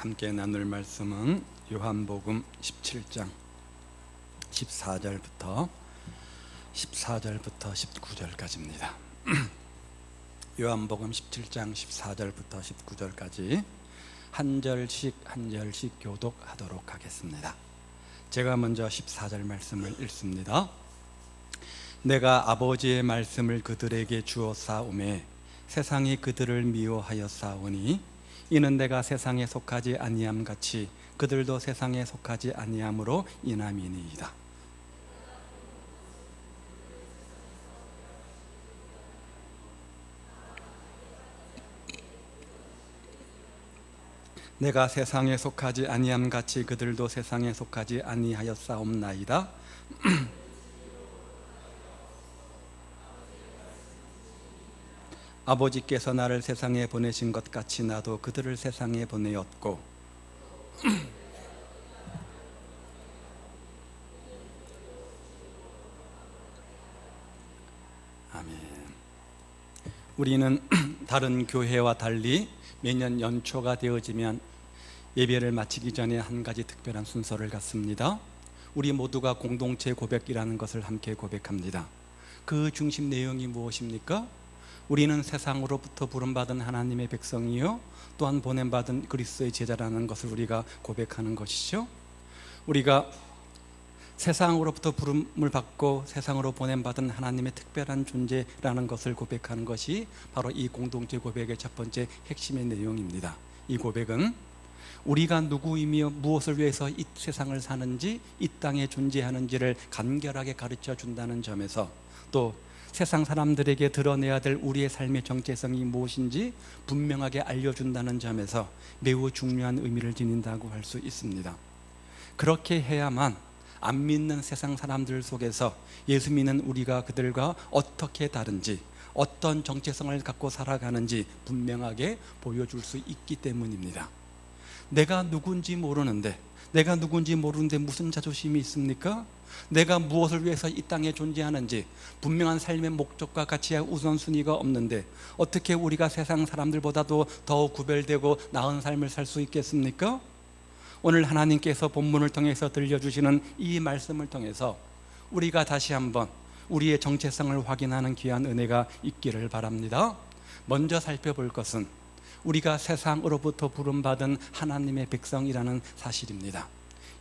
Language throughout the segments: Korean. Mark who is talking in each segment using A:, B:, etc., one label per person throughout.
A: 함께 나눌 말씀은 요한복음 17장 14절부터 19절까지입니다. 요한복음 17장 14절부터 19절까지 한 절씩 교독하도록 하겠습니다. 제가 먼저 14절 말씀을 읽습니다. 내가 아버지의 말씀을 그들에게 주었사오매 세상이 그들을 미워하였사오니 이는 내가 세상에 속하지 아니함 같이 그들도 세상에 속하지 아니함으로 인함이니이다. 내가 세상에 속하지 아니함 같이 그들도 세상에 속하지 아니하였사옵나이다. 아버지께서 나를 세상에 보내신 것 같이 나도 그들을 세상에 보내었고 아멘. 우리는 다른 교회와 달리 매년 연초가 되어지면 예배를 마치기 전에 한 가지 특별한 순서를 갖습니다. 우리 모두가 공동체 고백이라는 것을 함께 고백합니다. 그 중심 내용이 무엇입니까? 우리는 세상으로부터 부름받은 하나님의 백성이요 또한 보냄받은 그리스도의 제자라는 것을 우리가 고백하는 것이죠. 우리가 세상으로부터 부름을 받고 세상으로 보냄받은 하나님의 특별한 존재라는 것을 고백하는 것이 바로 이 공동체 고백의 첫 번째 핵심의 내용입니다. 이 고백은 우리가 누구이며 무엇을 위해서 이 세상을 사는지, 이 땅에 존재하는지를 간결하게 가르쳐 준다는 점에서, 또 세상 사람들에게 드러내야 될 우리의 삶의 정체성이 무엇인지 분명하게 알려준다는 점에서 매우 중요한 의미를 지닌다고 할 수 있습니다. 그렇게 해야만 안 믿는 세상 사람들 속에서 예수 믿는 우리가 그들과 어떻게 다른지, 어떤 정체성을 갖고 살아가는지 분명하게 보여줄 수 있기 때문입니다. 내가 누군지 모르는데 무슨 자존심이 있습니까? 내가 무엇을 위해서 이 땅에 존재하는지 분명한 삶의 목적과 가치와 우선순위가 없는데 어떻게 우리가 세상 사람들보다도 더 구별되고 나은 삶을 살 수 있겠습니까? 오늘 하나님께서 본문을 통해서 들려주시는 이 말씀을 통해서 우리가 다시 한번 우리의 정체성을 확인하는 귀한 은혜가 있기를 바랍니다. 먼저 살펴볼 것은 우리가 세상으로부터 부름받은 하나님의 백성이라는 사실입니다.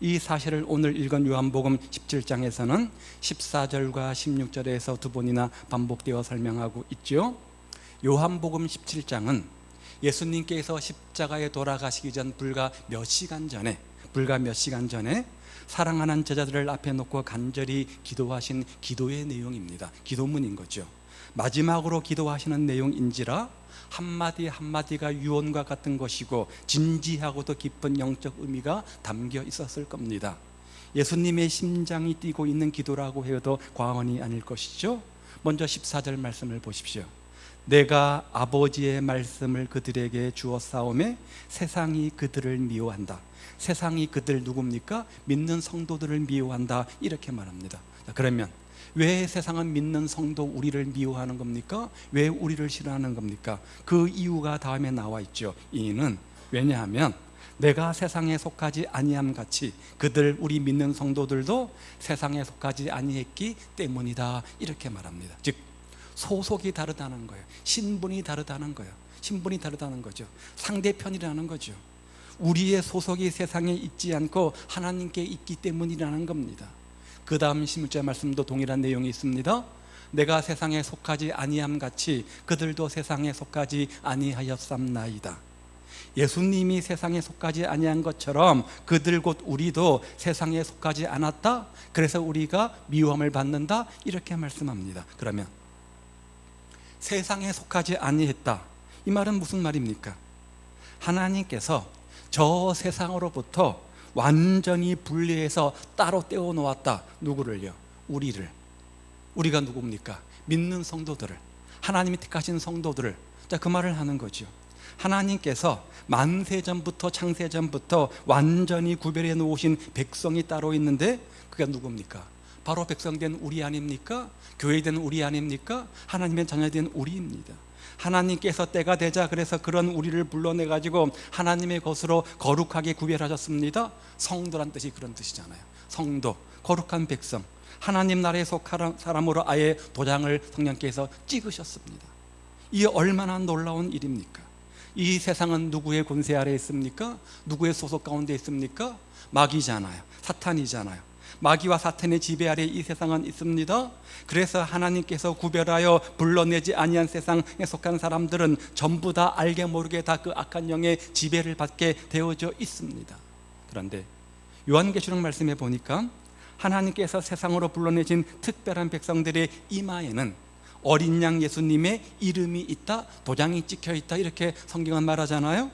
A: 이 사실을 오늘 읽은 요한복음 17장에서는 14절과 16절에서 두 번이나 반복되어 설명하고 있죠. 요한복음 17장은 예수님께서 십자가에 돌아가시기 전 불과 몇 시간 전에 사랑하는 제자들을 앞에 놓고 간절히 기도하신 기도의 내용입니다. 기도문인 거죠. 마지막으로 기도하시는 내용인지라 한마디 한마디가 유언과 같은 것이고 진지하고도 깊은 영적 의미가 담겨 있었을 겁니다. 예수님의 심장이 뛰고 있는 기도라고 해도 과언이 아닐 것이죠. 먼저 14절 말씀을 보십시오. 내가 아버지의 말씀을 그들에게 주었사오매 세상이 그들을 미워한다. 세상이 그들 누굽니까? 믿는 성도들을 미워한다, 이렇게 말합니다. 그러면 왜 세상은 믿는 성도 우리를 미워하는 겁니까? 왜 우리를 싫어하는 겁니까? 그 이유가 다음에 나와 있죠. 이유는 왜냐하면 내가 세상에 속하지 아니함 같이 그들, 우리 믿는 성도들도 세상에 속하지 아니했기 때문이다, 이렇게 말합니다. 즉 소속이 다르다는 거예요. 신분이 다르다는 거예요. 신분이 다르다는 거죠. 상대편이라는 거죠. 우리의 소속이 세상에 있지 않고 하나님께 있기 때문이라는 겁니다. 그 다음 16절 말씀도 동일한 내용이 있습니다. 내가 세상에 속하지 아니함 같이 그들도 세상에 속하지 아니하였삼나이다. 예수님이 세상에 속하지 아니한 것처럼 그들 곧 우리도 세상에 속하지 않았다, 그래서 우리가 미움을 받는다, 이렇게 말씀합니다. 그러면 세상에 속하지 아니했다, 이 말은 무슨 말입니까? 하나님께서 저 세상으로부터 완전히 분리해서 따로 떼어 놓았다. 누구를요? 우리를. 우리가 누굽니까? 믿는 성도들을, 하나님이 택하신 성도들을. 자, 그 말을 하는 거죠. 하나님께서 만세전부터 창세전부터 완전히 구별해 놓으신 백성이 따로 있는데 그게 누굽니까? 바로 백성된 우리 아닙니까? 교회된 우리 아닙니까? 하나님의 자녀된 우리입니다. 하나님께서 때가 되자 그래서 그런 우리를 불러내 가지고 하나님의 것으로 거룩하게 구별하셨습니다. 성도란 뜻이 그런 뜻이잖아요. 성도, 거룩한 백성, 하나님 나라에 속한 사람으로 아예 도장을 성령께서 찍으셨습니다. 이게 얼마나 놀라운 일입니까? 이 세상은 누구의 권세 아래에 있습니까? 누구의 소속 가운데 있습니까? 마귀잖아요. 사탄이잖아요. 마귀와 사탄의 지배 아래 이 세상은 있습니다. 그래서 하나님께서 구별하여 불러내지 아니한 세상에 속한 사람들은 전부 다 알게 모르게 다 그 악한 영의 지배를 받게 되어져 있습니다. 그런데 요한계시록 말씀에 보니까 하나님께서 세상으로 불러내신 특별한 백성들의 이마에는 어린 양 예수님의 이름이 있다, 도장이 찍혀 있다, 이렇게 성경은 말하잖아요.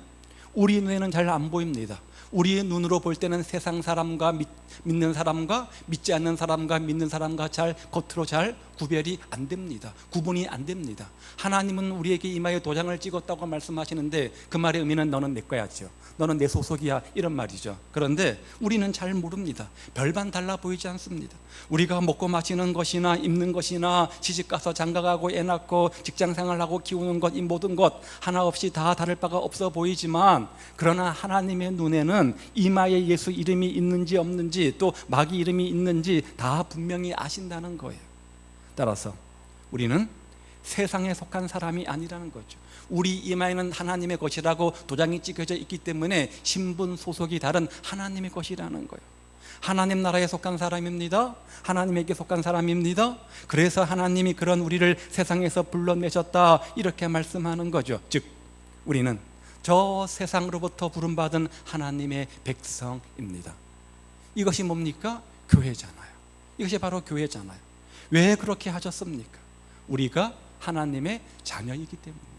A: 우리 눈에는 잘 안 보입니다. 우리의 눈으로 볼 때는 세상 사람과 믿는 사람과 믿지 않는 사람과 믿는 사람과 겉으로 잘 구별이 안 됩니다. 구분이 안 됩니다. 하나님은 우리에게 이마에 도장을 찍었다고 말씀하시는데 그 말의 의미는 너는 내 거야죠. 너는 내 소속이야, 이런 말이죠. 그런데 우리는 잘 모릅니다. 별반 달라 보이지 않습니다. 우리가 먹고 마시는 것이나 입는 것이나 시집가서 장가가고 애 낳고 직장생활하고 키우는 것, 이 모든 것 하나 없이 다 다를 바가 없어 보이지만, 그러나 하나님의 눈에는 이마에 예수 이름이 있는지 없는지 또 마귀 이름이 있는지 다 분명히 아신다는 거예요. 따라서 우리는 세상에 속한 사람이 아니라는 거죠. 우리 이마에는 하나님의 것이라고 도장이 찍혀져 있기 때문에 신분 소속이 다른 하나님의 것이라는 거예요. 하나님 나라에 속한 사람입니다. 하나님에게 속한 사람입니다. 그래서 하나님이 그런 우리를 세상에서 불러내셨다, 이렇게 말씀하는 거죠. 즉 우리는 저 세상으로부터 부름받은 하나님의 백성입니다. 이것이 뭡니까? 교회잖아요. 이것이 바로 교회잖아요. 왜 그렇게 하셨습니까? 우리가 하나님의 자녀이기 때문입니다.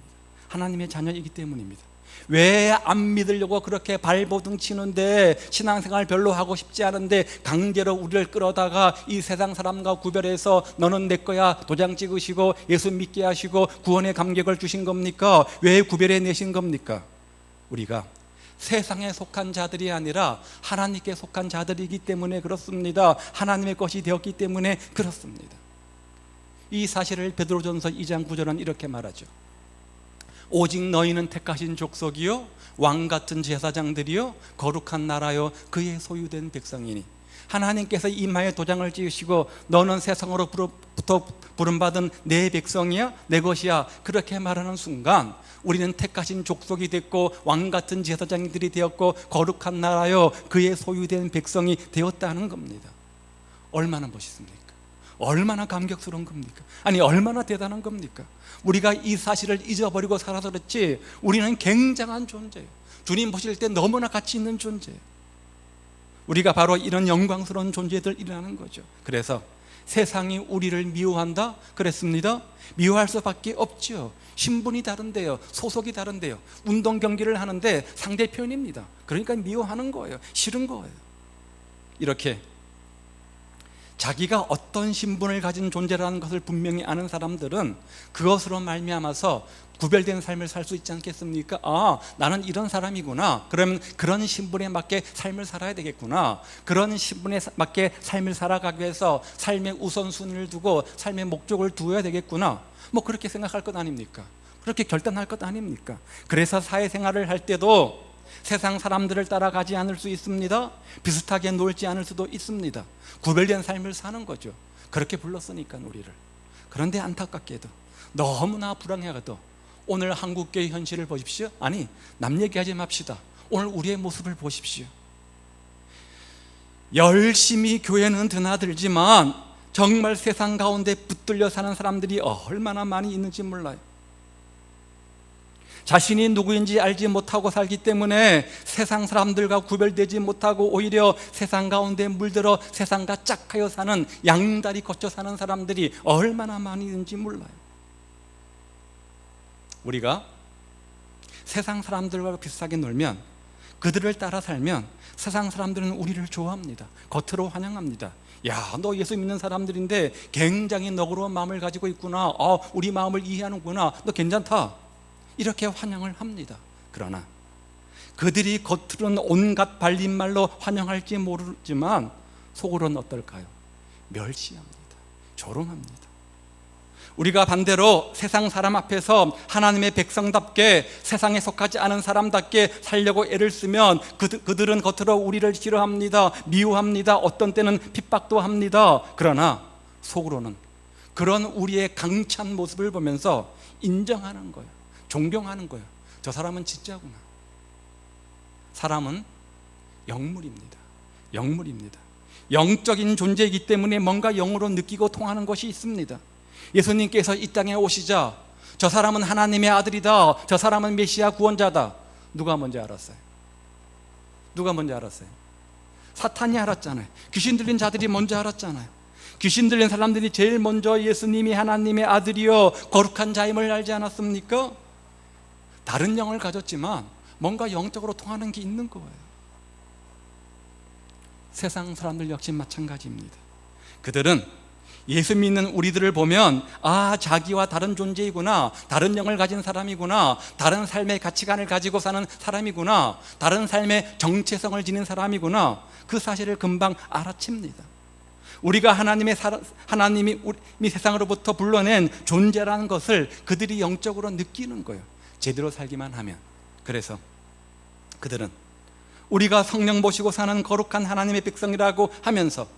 A: 하나님의 자녀이기 때문입니다. 왜 안 믿으려고 그렇게 발버둥 치는데, 신앙생활 별로 하고 싶지 않은데 강제로 우리를 끌어다가 이 세상 사람과 구별해서 너는 내 거야 도장 찍으시고 예수 믿게 하시고 구원의 감격을 주신 겁니까? 왜 구별해 내신 겁니까? 우리가 세상에 속한 자들이 아니라 하나님께 속한 자들이기 때문에 그렇습니다. 하나님의 것이 되었기 때문에 그렇습니다. 이 사실을 베드로전서 2장 9절은 이렇게 말하죠. 오직 너희는 택하신 족속이요 왕같은 제사장들이요 거룩한 나라요 그의 소유된 백성이니. 하나님께서 이마에 도장을 찍으시고 너는 세상으로부터 부름받은 내 백성이야, 내 것이야, 그렇게 말하는 순간 우리는 택하신 족속이 됐고 왕같은 제사장들이 되었고 거룩한 나라요 그의 소유된 백성이 되었다는 겁니다. 얼마나 멋있습니까? 얼마나 감격스러운 겁니까? 아니 얼마나 대단한 겁니까? 우리가 이 사실을 잊어버리고 살아서 그렇지 우리는 굉장한 존재예요. 주님 보실 때 너무나 가치 있는 존재예요. 우리가 바로 이런 영광스러운 존재들이라는 거죠. 그래서 세상이 우리를 미워한다 그랬습니다. 미워할 수밖에 없죠. 신분이 다른데요, 소속이 다른데요, 운동 경기를 하는데 상대편입니다. 그러니까 미워하는 거예요. 싫은 거예요. 이렇게 자기가 어떤 신분을 가진 존재라는 것을 분명히 아는 사람들은 그것으로 말미암아서 구별된 삶을 살 수 있지 않겠습니까? 아, 나는 이런 사람이구나. 그러면 그런 신분에 맞게 삶을 살아야 되겠구나. 그런 신분에 맞게 삶을 살아가기 위해서 삶의 우선순위를 두고 삶의 목적을 두어야 되겠구나. 뭐 그렇게 생각할 것 아닙니까? 그렇게 결단할 것 아닙니까? 그래서 사회생활을 할 때도 세상 사람들을 따라가지 않을 수 있습니다. 비슷하게 놀지 않을 수도 있습니다. 구별된 삶을 사는 거죠. 그렇게 불렀으니까 우리를. 그런데 안타깝게도 너무나 불행하게도 오늘 한국교회 현실을 보십시오. 아니 남 얘기하지 맙시다. 오늘 우리의 모습을 보십시오. 열심히 교회는 드나들지만 정말 세상 가운데 붙들려 사는 사람들이 얼마나 많이 있는지 몰라요. 자신이 누구인지 알지 못하고 살기 때문에 세상 사람들과 구별되지 못하고 오히려 세상 가운데 물들어 세상과 짝하여 사는, 양다리 거쳐 사는 사람들이 얼마나 많이 있는지 몰라요. 우리가 세상 사람들과 비슷하게 놀면, 그들을 따라 살면 세상 사람들은 우리를 좋아합니다. 겉으로 환영합니다. 야, 너 예수 믿는 사람들인데 굉장히 너그러운 마음을 가지고 있구나. 우리 마음을 이해하는구나. 너 괜찮다. 이렇게 환영을 합니다. 그러나 그들이 겉으로는 온갖 발린말로 환영할지 모르지만 속으로는 어떨까요? 멸시합니다. 조롱합니다. 우리가 반대로 세상 사람 앞에서 하나님의 백성답게 세상에 속하지 않은 사람답게 살려고 애를 쓰면 그들은 겉으로 우리를 싫어합니다. 미워합니다. 어떤 때는 핍박도 합니다. 그러나 속으로는 그런 우리의 강찬 모습을 보면서 인정하는 거예요. 존경하는 거예요. 저 사람은 진짜구나. 사람은 영물입니다. 영물입니다. 영적인 존재이기 때문에 뭔가 영으로 느끼고 통하는 것이 있습니다. 예수님께서 이 땅에 오시자 저 사람은 하나님의 아들이다, 저 사람은 메시아 구원자다, 누가 먼저 알았어요? 누가 먼저 알았어요? 사탄이 알았잖아요. 귀신 들린 자들이 먼저 알았잖아요. 귀신 들린 사람들이 제일 먼저 예수님이 하나님의 아들이요 거룩한 자임을 알지 않았습니까? 다른 영을 가졌지만 뭔가 영적으로 통하는 게 있는 거예요. 세상 사람들 역시 마찬가지입니다. 그들은 예수 믿는 우리들을 보면 자기와 다른 존재이구나, 다른 영을 가진 사람이구나, 다른 삶의 가치관을 가지고 사는 사람이구나, 다른 삶의 정체성을 지닌 사람이구나, 그 사실을 금방 알아챕니다. 우리가 하나님이 세상으로부터 불러낸 존재라는 것을 그들이 영적으로 느끼는 거예요. 제대로 살기만 하면. 그래서 그들은 우리가 성령 모시고 사는 거룩한 하나님의 백성이라고 하면서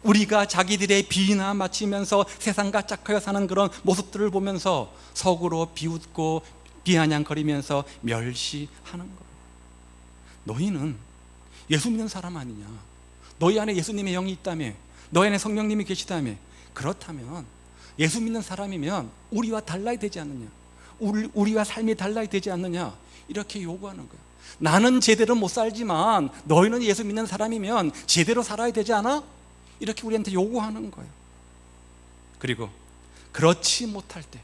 A: 우리가 자기들의 비나 맞추면서 세상과 짝하여 사는 그런 모습들을 보면서 속으로 비웃고 비아냥거리면서 멸시하는 거예요. 너희는 예수 믿는 사람 아니냐? 너희 안에 예수님의 영이 있다며? 너희 안에 성령님이 계시다며? 그렇다면 예수 믿는 사람이면 우리와 달라야 되지 않느냐? 우리와 삶이 달라야 되지 않느냐? 이렇게 요구하는 거예요. 나는 제대로 못 살지만 너희는 예수 믿는 사람이면 제대로 살아야 되지 않아? 이렇게 우리한테 요구하는 거예요. 그리고 그렇지 못할 때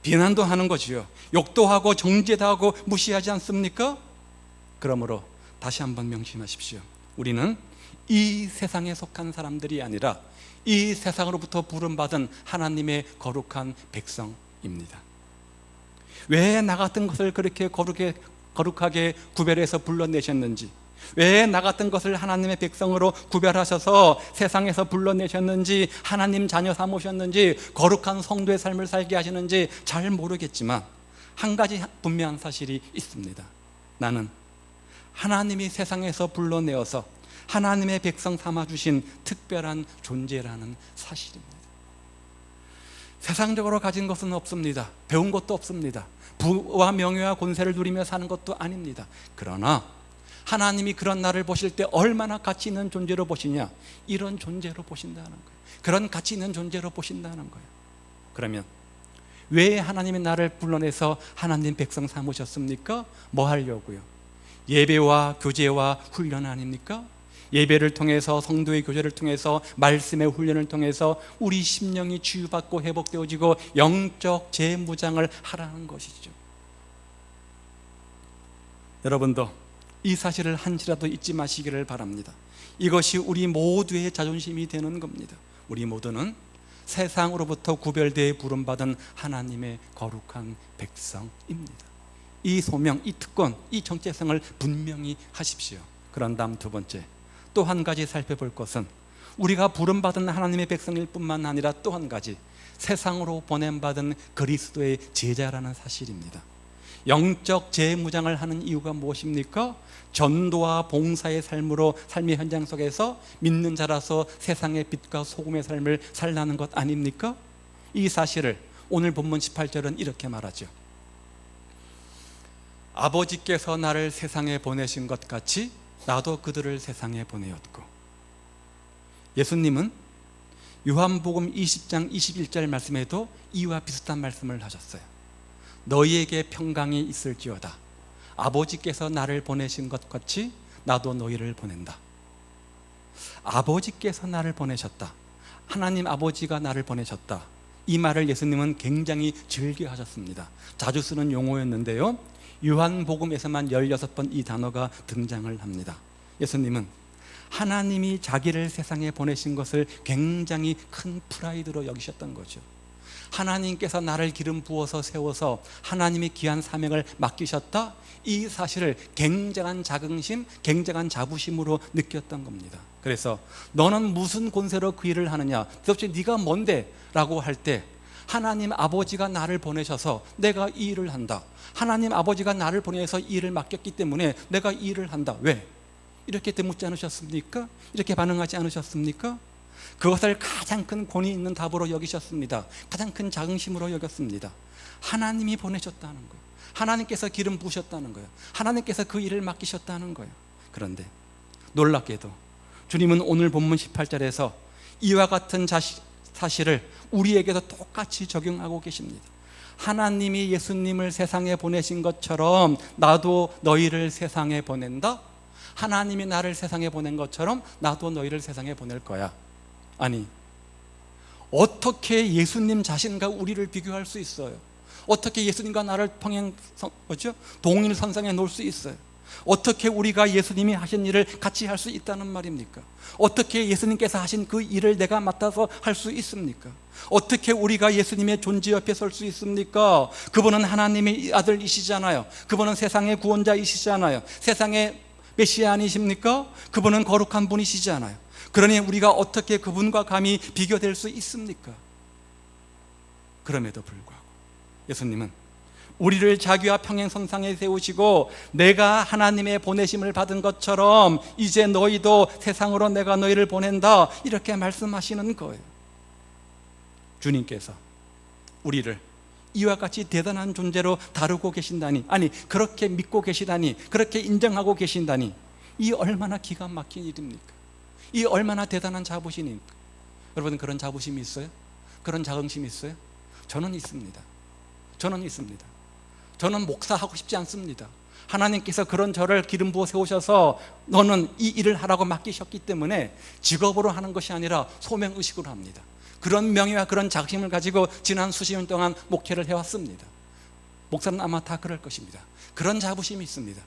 A: 비난도 하는 거지요. 욕도 하고 정죄도 하고 무시하지 않습니까? 그러므로 다시 한번 명심하십시오. 우리는 이 세상에 속한 사람들이 아니라 이 세상으로부터 부름받은 하나님의 거룩한 백성입니다. 왜 나 같은 것을 그렇게 거룩하게 구별해서 불러내셨는지, 왜 나 같은 것을 하나님의 백성으로 구별하셔서 세상에서 불러내셨는지, 하나님 자녀 삼으셨는지, 거룩한 성도의 삶을 살게 하시는지 잘 모르겠지만 한 가지 분명한 사실이 있습니다. 나는 하나님이 세상에서 불러내어서 하나님의 백성 삼아주신 특별한 존재라는 사실입니다. 세상적으로 가진 것은 없습니다. 배운 것도 없습니다. 부와 명예와 권세를 누리며 사는 것도 아닙니다. 그러나 하나님이 그런 나를 보실 때 얼마나 가치 있는 존재로 보시냐? 이런 존재로 보신다는 거예요. 그런 가치 있는 존재로 보신다는 거예요. 그러면 왜 하나님이 나를 불러내서 하나님 백성 삼으셨습니까? 뭐 하려고요? 예배와 교제와 훈련 아닙니까? 예배를 통해서, 성도의 교제를 통해서, 말씀의 훈련을 통해서 우리 심령이 치유받고 회복되어지고 영적 재무장을 하라는 것이죠. 여러분도 이 사실을 한시라도 잊지 마시기를 바랍니다. 이것이 우리 모두의 자존심이 되는 겁니다. 우리 모두는 세상으로부터 구별되어 부름받은 하나님의 거룩한 백성입니다. 이 소명, 이 특권, 이 정체성을 분명히 하십시오. 그런 다음 두 번째, 또 한 가지 살펴볼 것은 우리가 부름받은 하나님의 백성일 뿐만 아니라 또 한 가지, 세상으로 보냄받은 그리스도의 제자라는 사실입니다. 영적 재무장을 하는 이유가 무엇입니까? 전도와 봉사의 삶으로 삶의 현장 속에서 믿는 자라서 세상의 빛과 소금의 삶을 살라는 것 아닙니까? 이 사실을 오늘 본문 18절은 이렇게 말하죠. 아버지께서 나를 세상에 보내신 것 같이 나도 그들을 세상에 보내었고, 예수님은 요한복음 20장 21절 말씀에도 이와 비슷한 말씀을 하셨어요. 너희에게 평강이 있을지어다. 아버지께서 나를 보내신 것 같이 나도 너희를 보낸다. 아버지께서 나를 보내셨다. 하나님 아버지가 나를 보내셨다. 이 말을 예수님은 굉장히 즐겨하셨습니다. 자주 쓰는 용어였는데요, 요한복음에서만 16번 이 단어가 등장을 합니다. 예수님은 하나님이 자기를 세상에 보내신 것을 굉장히 큰 프라이드로 여기셨던 거죠. 하나님께서 나를 기름 부어서 세워서 하나님의 귀한 사명을 맡기셨다, 이 사실을 굉장한 자긍심, 굉장한 자부심으로 느꼈던 겁니다. 그래서 너는 무슨 권세로 그 일을 하느냐, 도대체 네가 뭔데? 라고 할 때 하나님 아버지가 나를 보내셔서 내가 이 일을 한다. 하나님 아버지가 나를 보내서 이 일을 맡겼기 때문에 내가 이 일을 한다. 왜? 이렇게 묻지 않으셨습니까? 이렇게 반응하지 않으셨습니까? 그것을 가장 큰 권위 있는 답으로 여기셨습니다. 가장 큰 자긍심으로 여겼습니다. 하나님이 보내셨다는 거예요. 하나님께서 기름 부으셨다는 거예요. 하나님께서 그 일을 맡기셨다는 거예요. 그런데 놀랍게도 주님은 오늘 본문 18절에서 이와 같은 사실을 우리에게도 똑같이 적용하고 계십니다. 하나님이 예수님을 세상에 보내신 것처럼 나도 너희를 세상에 보낸다. 하나님이 나를 세상에 보낸 것처럼 나도 너희를 세상에 보낼 거야. 아니, 어떻게 예수님 자신과 우리를 비교할 수 있어요? 어떻게 예수님과 나를 동일선상에 놓을 수 있어요? 어떻게 우리가 예수님이 하신 일을 같이 할 수 있다는 말입니까? 어떻게 예수님께서 하신 그 일을 내가 맡아서 할 수 있습니까? 어떻게 우리가 예수님의 존재 옆에 설 수 있습니까? 그분은 하나님의 아들이시잖아요. 그분은 세상의 구원자이시잖아요. 세상의 메시아 아니십니까? 그분은 거룩한 분이시잖아요. 그러니 우리가 어떻게 그분과 감히 비교될 수 있습니까? 그럼에도 불구하고 예수님은 우리를 자기와 평행선상에 세우시고 내가 하나님의 보내심을 받은 것처럼 이제 너희도 세상으로 내가 너희를 보낸다, 이렇게 말씀하시는 거예요. 주님께서 우리를 이와 같이 대단한 존재로 다루고 계신다니, 아니 그렇게 믿고 계시다니, 그렇게 인정하고 계신다니, 이 얼마나 기가 막힌 일입니까? 이 얼마나 대단한 자부심입니까? 여러분, 그런 자부심이 있어요? 그런 자긍심이 있어요? 저는 있습니다. 저는 있습니다. 저는 목사하고 싶지 않습니다. 하나님께서 그런 저를 기름 부어 세우셔서 너는 이 일을 하라고 맡기셨기 때문에 직업으로 하는 것이 아니라 소명의식으로 합니다. 그런 명예와 그런 자긍심을 가지고 지난 수십 년 동안 목회를 해왔습니다. 목사는 아마 다 그럴 것입니다. 그런 자부심이 있습니다.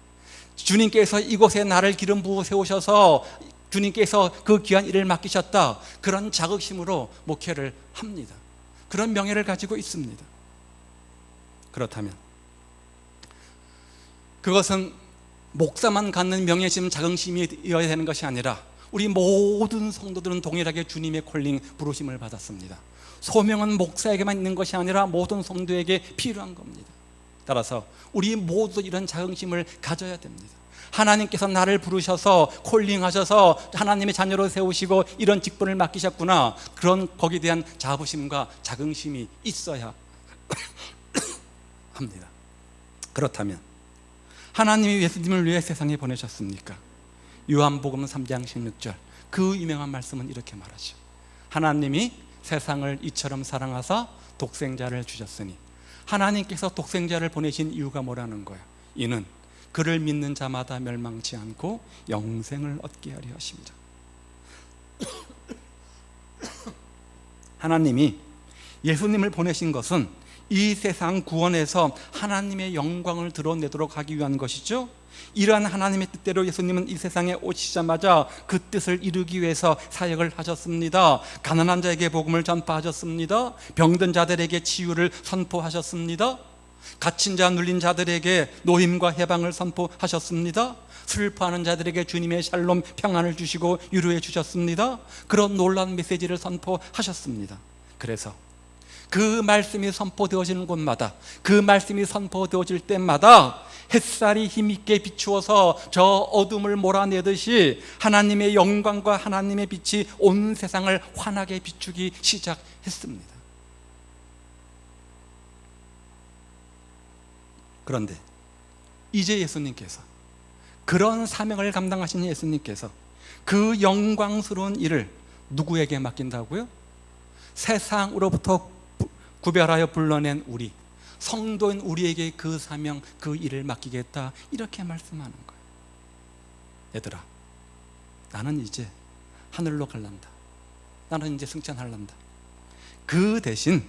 A: 주님께서 이곳에 나를 기름 부어 세우셔서 주님께서 그 귀한 일을 맡기셨다, 그런 자긍심으로 목회를 합니다. 그런 명예를 가지고 있습니다. 그렇다면 그것은 목사만 갖는 명예심, 자긍심이어야 되는 것이 아니라 우리 모든 성도들은 동일하게 주님의 콜링, 부르심을 받았습니다. 소명은 목사에게만 있는 것이 아니라 모든 성도에게 필요한 겁니다. 따라서 우리 모두 이런 자긍심을 가져야 됩니다. 하나님께서 나를 부르셔서 콜링하셔서 하나님의 자녀로 세우시고 이런 직분을 맡기셨구나, 그런 거기에 대한 자부심과 자긍심이 있어야 합니다. 그렇다면 하나님이 예수님을 위해 세상에 보내셨습니까? 요한복음 3장 16절 그 유명한 말씀은 이렇게 말하죠. 하나님이 세상을 이처럼 사랑하사 독생자를 주셨으니, 하나님께서 독생자를 보내신 이유가 뭐라는 거예요? 이는 그를 믿는 자마다 멸망치 않고 영생을 얻게 하려 하십니다. 하나님이 예수님을 보내신 것은 이 세상 구원에서 하나님의 영광을 드러내도록 하기 위한 것이죠. 이러한 하나님의 뜻대로 예수님은 이 세상에 오시자마자 그 뜻을 이루기 위해서 사역을 하셨습니다. 가난한 자에게 복음을 전파하셨습니다. 병든 자들에게 치유를 선포하셨습니다. 갇힌 자, 눌린 자들에게 노임과 해방을 선포하셨습니다. 슬퍼하는 자들에게 주님의 샬롬, 평안을 주시고 위로해 주셨습니다. 그런 놀라운 메시지를 선포하셨습니다. 그래서 그 말씀이 선포되어지는 곳마다, 그 말씀이 선포되어질 때마다 햇살이 힘있게 비추어서 저 어둠을 몰아내듯이 하나님의 영광과 하나님의 빛이 온 세상을 환하게 비추기 시작했습니다. 그런데 이제 예수님께서, 그런 사명을 감당하신 예수님께서 그 영광스러운 일을 누구에게 맡긴다고요? 세상으로부터 구별하여 불러낸 우리, 성도인 우리에게 그 사명, 그 일을 맡기겠다, 이렇게 말씀하는 거예요. 얘들아, 나는 이제 하늘로 갈란다. 나는 이제 승천할란다. 그 대신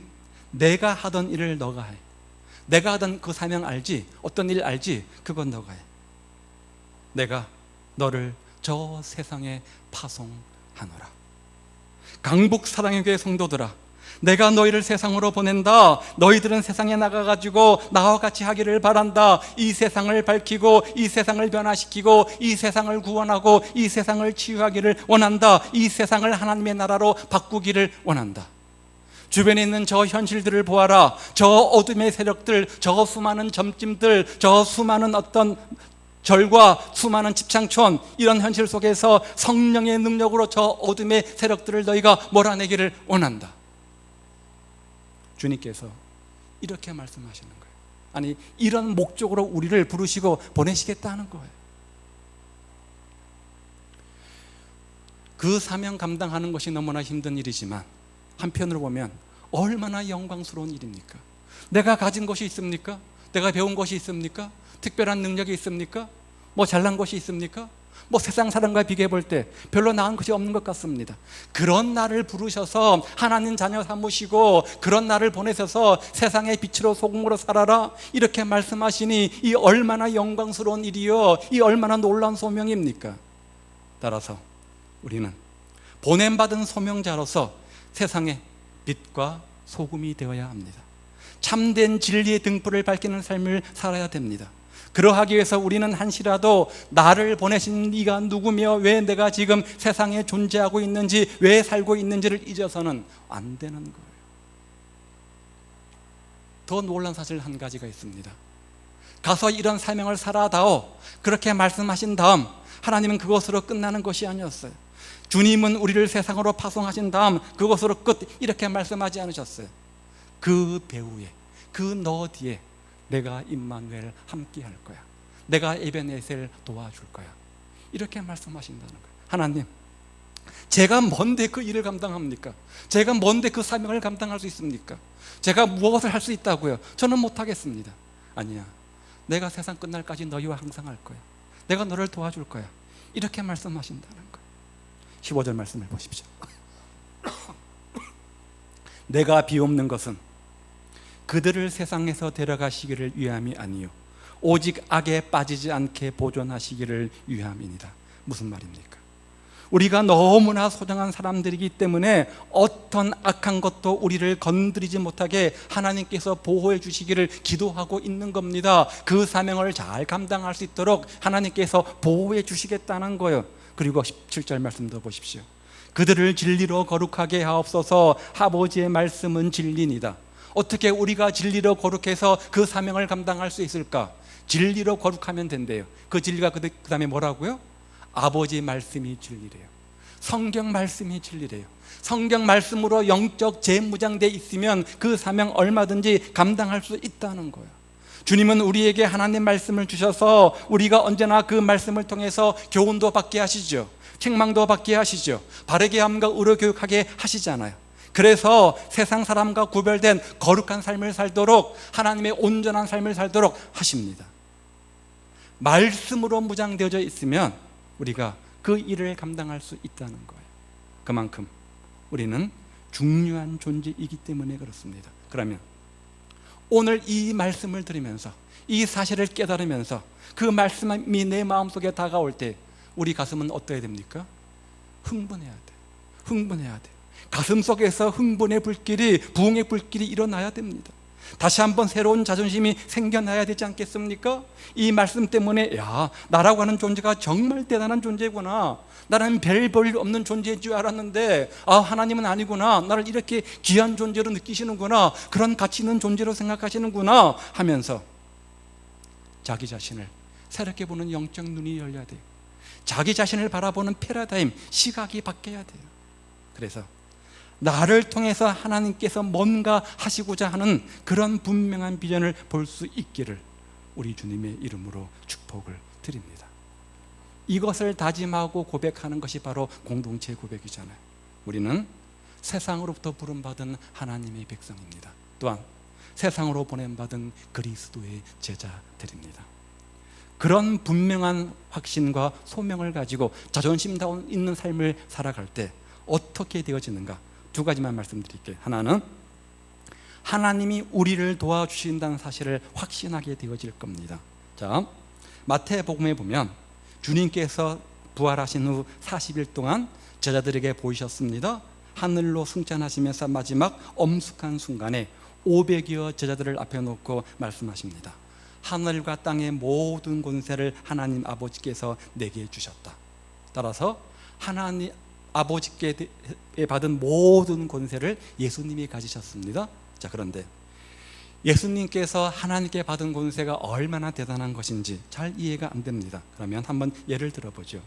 A: 내가 하던 일을 너가 해. 내가 하던 그 사명 알지? 어떤 일 알지? 그건 너가 해. 내가 너를 저 세상에 파송하노라. 강북 사랑의 교회 성도들아, 내가 너희를 세상으로 보낸다. 너희들은 세상에 나가가지고 나와 같이 하기를 바란다. 이 세상을 밝히고 이 세상을 변화시키고 이 세상을 구원하고 이 세상을 치유하기를 원한다. 이 세상을 하나님의 나라로 바꾸기를 원한다. 주변에 있는 저 현실들을 보아라. 저 어둠의 세력들, 저 수많은 점집들, 저 수많은 어떤 절과 수많은 집창촌, 이런 현실 속에서 성령의 능력으로 저 어둠의 세력들을 너희가 몰아내기를 원한다. 주님께서 이렇게 말씀하시는 거예요. 아니, 이런 목적으로 우리를 부르시고 보내시겠다는 거예요. 그 사명 감당하는 것이 너무나 힘든 일이지만 한편으로 보면 얼마나 영광스러운 일입니까? 내가 가진 것이 있습니까? 내가 배운 것이 있습니까? 특별한 능력이 있습니까? 뭐 잘난 것이 있습니까? 뭐 세상 사람과 비교해 볼 때 별로 나은 것이 없는 것 같습니다. 그런 나를 부르셔서 하나님 자녀 삼으시고 그런 나를 보내셔서 세상의 빛으로 소금으로 살아라 이렇게 말씀하시니 이 얼마나 영광스러운 일이요, 이 얼마나 놀라운 소명입니까? 따라서 우리는 보냄받은 소명자로서 세상의 빛과 소금이 되어야 합니다. 참된 진리의 등불을 밝히는 삶을 살아야 됩니다. 그러하기 위해서 우리는 한시라도 나를 보내신 이가 누구며 왜 내가 지금 세상에 존재하고 있는지, 왜 살고 있는지를 잊어서는 안 되는 거예요. 더 놀라운 사실 한 가지가 있습니다. 가서 이런 사명을 살아다오 그렇게 말씀하신 다음 하나님은 그것으로 끝나는 것이 아니었어요. 주님은 우리를 세상으로 파송하신 다음 그것으로 끝 이렇게 말씀하지 않으셨어요. 그 배후에, 그 너 뒤에 내가 임마누엘 함께 할 거야. 내가 에베네셀 도와줄 거야. 이렇게 말씀하신다는 거예요. 하나님, 제가 뭔데 그 일을 감당합니까? 제가 뭔데 그 사명을 감당할 수 있습니까? 제가 무엇을 할 수 있다고요? 저는 못하겠습니다. 아니야, 내가 세상 끝날까지 너희와 항상 할 거야. 내가 너를 도와줄 거야. 이렇게 말씀하신다는 거예요. 15절 말씀을 보십시오. 내가 비옵는 것은 그들을 세상에서 데려가시기를 위함이 아니요 오직 악에 빠지지 않게 보존하시기를 위함이니라. 무슨 말입니까? 우리가 너무나 소중한 사람들이기 때문에 어떤 악한 것도 우리를 건드리지 못하게 하나님께서 보호해 주시기를 기도하고 있는 겁니다. 그 사명을 잘 감당할 수 있도록 하나님께서 보호해 주시겠다는 거예요. 그리고 17절 말씀도 보십시오. 그들을 진리로 거룩하게 하옵소서. 아버지의 말씀은 진리니다. 어떻게 우리가 진리로 거룩해서 그 사명을 감당할 수 있을까? 진리로 거룩하면 된대요. 그 진리가 그 다음에 뭐라고요? 아버지 말씀이 진리래요. 성경 말씀이 진리래요. 성경 말씀으로 영적 재무장돼 있으면 그 사명 얼마든지 감당할 수 있다는 거예요. 주님은 우리에게 하나님 말씀을 주셔서 우리가 언제나 그 말씀을 통해서 교훈도 받게 하시죠. 책망도 받게 하시죠. 바르게 함과 의로 교육하게 하시잖아요. 그래서 세상 사람과 구별된 거룩한 삶을 살도록, 하나님의 온전한 삶을 살도록 하십니다. 말씀으로 무장되어져 있으면 우리가 그 일을 감당할 수 있다는 거예요. 그만큼 우리는 중요한 존재이기 때문에 그렇습니다. 그러면 오늘 이 말씀을 들으면서, 이 사실을 깨달으면서 그 말씀이 내 마음속에 다가올 때 우리 가슴은 어떠해야 됩니까? 흥분해야 돼. 흥분해야 돼. 가슴 속에서 흥분의 불길이, 부흥의 불길이 일어나야 됩니다. 다시 한번 새로운 자존심이 생겨나야 되지 않겠습니까? 이 말씀 때문에 야, 나라고 하는 존재가 정말 대단한 존재구나. 나는 별 볼 없는 존재인 줄 알았는데 하나님은 아니구나. 나를 이렇게 귀한 존재로 느끼시는구나. 그런 가치 있는 존재로 생각하시는구나 하면서 자기 자신을 새롭게 보는 영적 눈이 열려야 돼요. 자기 자신을 바라보는 패러다임, 시각이 바뀌어야 돼요. 그래서 나를 통해서 하나님께서 뭔가 하시고자 하는 그런 분명한 비전을 볼 수 있기를 우리 주님의 이름으로 축복을 드립니다. 이것을 다짐하고 고백하는 것이 바로 공동체 고백이잖아요. 우리는 세상으로부터 부름받은 하나님의 백성입니다. 또한 세상으로 보냄받은 그리스도의 제자들입니다. 그런 분명한 확신과 소명을 가지고 자존심 있는 삶을 살아갈 때 어떻게 되어지는가? 두 가지만 말씀드릴게요. 하나는 하나님이 우리를 도와주신다는 사실을 확신하게 되어질 겁니다. 자, 마태복음에 보면 주님께서 부활하신 후 40일 동안 제자들에게 보이셨습니다. 하늘로 승천하시면서 마지막 엄숙한 순간에 500여 제자들을 앞에 놓고 말씀하십니다. 하늘과 땅의 모든 권세를 하나님 아버지께서 내게 주셨다. 따라서 하나님 아버지께 받은 모든 권세를 예수님이 가지셨습니다. 자, 그런데 예수님께서 하나님께 받은 권세가 얼마나 대단한 것인지 잘 이해가 안 됩니다. 그러면 한번 예를 들어보죠.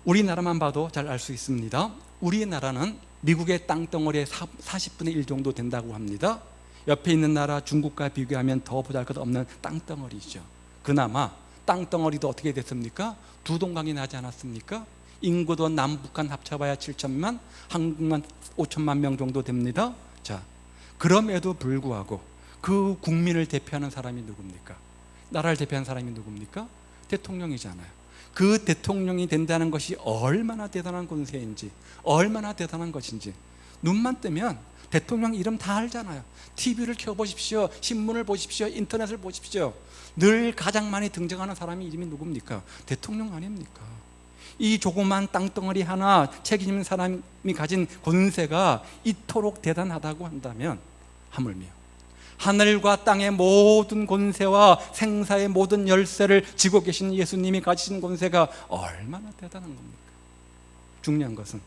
A: 우리나라만 봐도 잘 알 수 있습니다. 우리나라는 미국의 땅덩어리의 40분의 1 정도 된다고 합니다. 옆에 있는 나라 중국과 비교하면 더 보잘것없는 땅덩어리죠. 그나마 땅덩어리도 어떻게 됐습니까? 두 동강이 나지 않았습니까? 인구도 남북한 합쳐봐야 7천만, 한국만 5천만 명 정도 됩니다. 자, 그럼에도 불구하고 그 국민을 대표하는 사람이 누굽니까? 나라를 대표하는 사람이 누굽니까? 대통령이잖아요. 그 대통령이 된다는 것이 얼마나 대단한 권세인지, 얼마나 대단한 것인지 눈만 뜨면 대통령 이름 다 알잖아요. TV를 켜보십시오, 신문을 보십시오, 인터넷을 보십시오. 늘 가장 많이 등장하는 사람이 이름이 누굽니까? 대통령 아닙니까? 이 조그만 땅덩어리 하나 책임진 사람이 가진 권세가 이토록 대단하다고 한다면, 하물며 하늘과 땅의 모든 권세와 생사의 모든 열쇠를 쥐고 계신 예수님이 가지신 권세가 얼마나 대단한 겁니까? 중요한 것은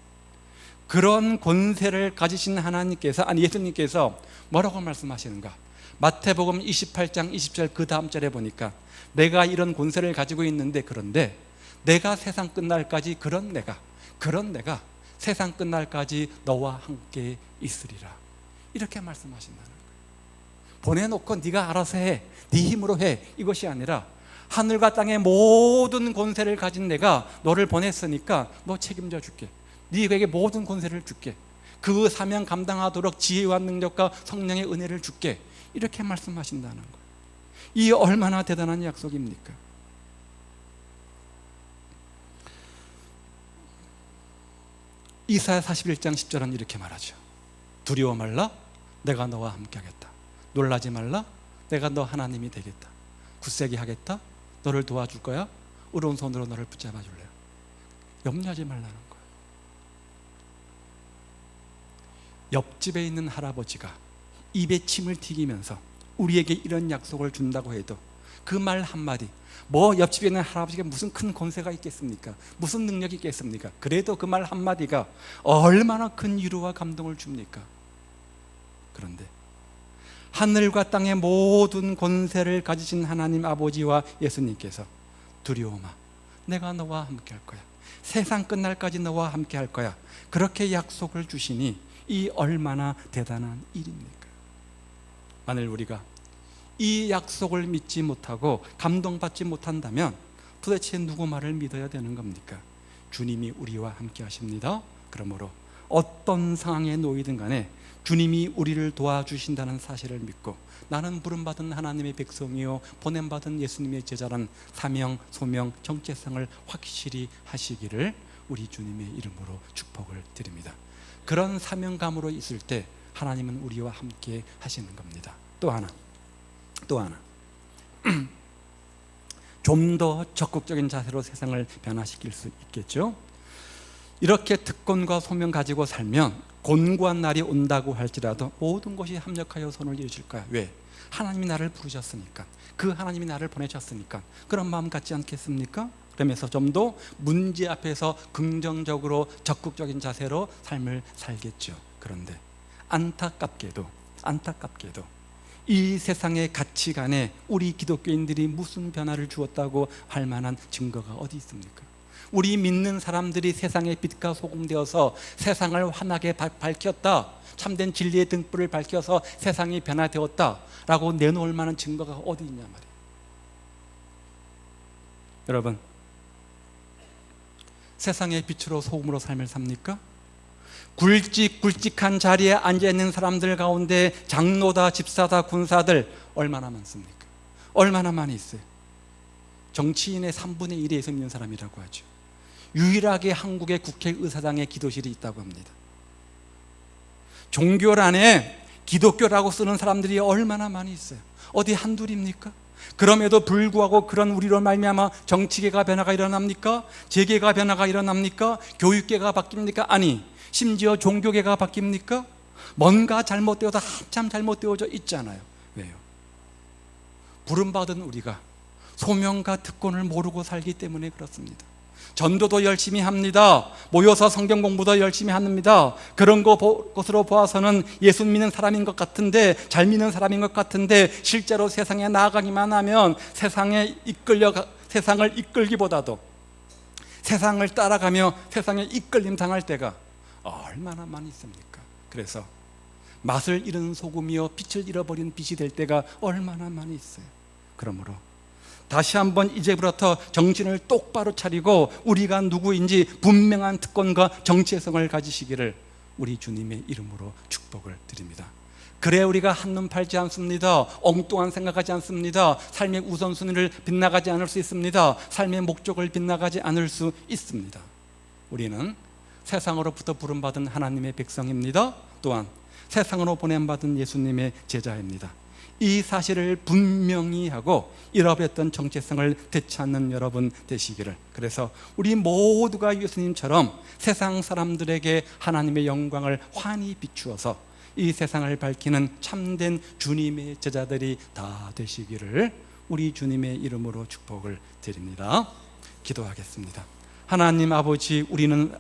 A: 그런 권세를 가지신 하나님께서, 아니 예수님께서 뭐라고 말씀하시는가? 마태복음 28장 20절 그 다음 절에 보니까 내가 이런 권세를 가지고 있는데, 그런데 내가 세상 끝날까지 그런 내가 세상 끝날까지 너와 함께 있으리라, 이렇게 말씀하신다는 거예요. 보내놓고 네가 알아서 해, 네 힘으로 해, 이것이 아니라 하늘과 땅의 모든 권세를 가진 내가 너를 보냈으니까 너 책임져 줄게, 네에게 모든 권세를 줄게, 그 사명 감당하도록 지혜와 능력과 성령의 은혜를 줄게, 이렇게 말씀하신다는 거예요. 이 얼마나 대단한 약속입니까? 이사야 41장 10절은 이렇게 말하죠. 두려워 말라, 내가 너와 함께 하겠다. 놀라지 말라, 내가 너 하나님이 되겠다. 굳세게 하겠다, 너를 도와줄 거야, 오른손으로 너를 붙잡아 줄래요. 염려하지 말라는 거예요. 옆집에 있는 할아버지가 입에 침을 튀기면서 우리에게 이런 약속을 준다고 해도 그 말 한마디, 뭐 옆집에 있는 할아버지가 무슨 큰 권세가 있겠습니까? 무슨 능력이 있겠습니까? 그래도 그 말 한마디가 얼마나 큰 위로와 감동을 줍니까? 그런데 하늘과 땅의 모든 권세를 가지신 하나님 아버지와 예수님께서 두려워 마, 내가 너와 함께 할 거야, 세상 끝날까지 너와 함께 할 거야, 그렇게 약속을 주시니 이 얼마나 대단한 일입니까? 만일 우리가 이 약속을 믿지 못하고 감동받지 못한다면 도대체 누구 말을 믿어야 되는 겁니까? 주님이 우리와 함께 하십니다. 그러므로 어떤 상황에 놓이든 간에 주님이 우리를 도와주신다는 사실을 믿고 나는 부름받은 하나님의 백성이요 보냄받은 예수님의 제자란 사명, 소명, 정체성을 확실히 하시기를 우리 주님의 이름으로 축복을 드립니다. 그런 사명감으로 있을 때 하나님은 우리와 함께 하시는 겁니다. 또 하나 좀 더 적극적인 자세로 세상을 변화시킬 수 있겠죠. 이렇게 특권과 소명 가지고 살면 곤고한 날이 온다고 할지라도 모든 것이 합력하여 손을 이어줄 거야. 왜? 하나님이 나를 부르셨으니까, 그 하나님이 나를 보내셨으니까. 그런 마음 갖지 않겠습니까? 그러면서 좀 더 문제 앞에서 긍정적으로 적극적인 자세로 삶을 살겠죠. 그런데 안타깝게도 이 세상의 가치관에 우리 기독교인들이 무슨 변화를 주었다고 할 만한 증거가 어디 있습니까? 우리 믿는 사람들이 세상의 빛과 소금 되어서 세상을 환하게 밝혔다, 참된 진리의 등불을 밝혀서 세상이 변화되었다라고 내놓을 만한 증거가 어디 있냐 말이에요. 여러분, 세상의 빛으로 소금으로 삶을 삽니까? 굵직굵직한 자리에 앉아있는 사람들 가운데 장로다, 집사다, 군사들 얼마나 많습니까? 얼마나 많이 있어요. 정치인의 3분의 1에 있는 사람이라고 하죠. 유일하게 한국의 국회의사당에 기도실이 있다고 합니다. 종교란에 기독교라고 쓰는 사람들이 얼마나 많이 있어요. 어디 한둘입니까? 그럼에도 불구하고 그런 우리로 말미암아 정치계가 변화가 일어납니까? 재계가 변화가 일어납니까? 교육계가 바뀝니까? 아니, 심지어 종교계가 바뀝니까? 뭔가 잘못되어서 한참 잘못되어져 있잖아요. 왜요? 부름받은 우리가 소명과 특권을 모르고 살기 때문에 그렇습니다. 전도도 열심히 합니다. 모여서 성경 공부도 열심히 합니다. 그런 것으로 보아서는 예수 믿는 사람인 것 같은데, 잘 믿는 사람인 것 같은데, 실제로 세상에 나아가기만 하면 세상을 이끌기보다도 세상을 따라가며 세상에 이끌림 당할 때가 얼마나 많이 있습니까? 그래서 맛을 잃은 소금이요 빛을 잃어버린 빛이 될 때가 얼마나 많이 있어요. 그러므로 다시 한번 이제부터 정신을 똑바로 차리고 우리가 누구인지 분명한 특권과 정체성을 가지시기를 우리 주님의 이름으로 축복을 드립니다. 그래 우리가 한눈 팔지 않습니다. 엉뚱한 생각하지 않습니다. 삶의 우선순위를 빗나가지 않을 수 있습니다. 삶의 목적을 빗나가지 않을 수 있습니다. 우리는 세상으로부터 부름받은 하나님의 백성입니다. 또한 세상으로 보냄받은 예수님의 제자입니다. 이 사실을 분명히 하고 잃어버렸던 정체성을 되찾는 여러분 되시기를. 그래서 우리 모두가 예수님처럼 세상 사람들에게 하나님의 영광을 환히 비추어서 이 세상을 밝히는 참된 주님의 제자들이 다 되시기를 우리 주님의 이름으로 축복을 드립니다. 기도하겠습니다. 하나님 아버지, 우리는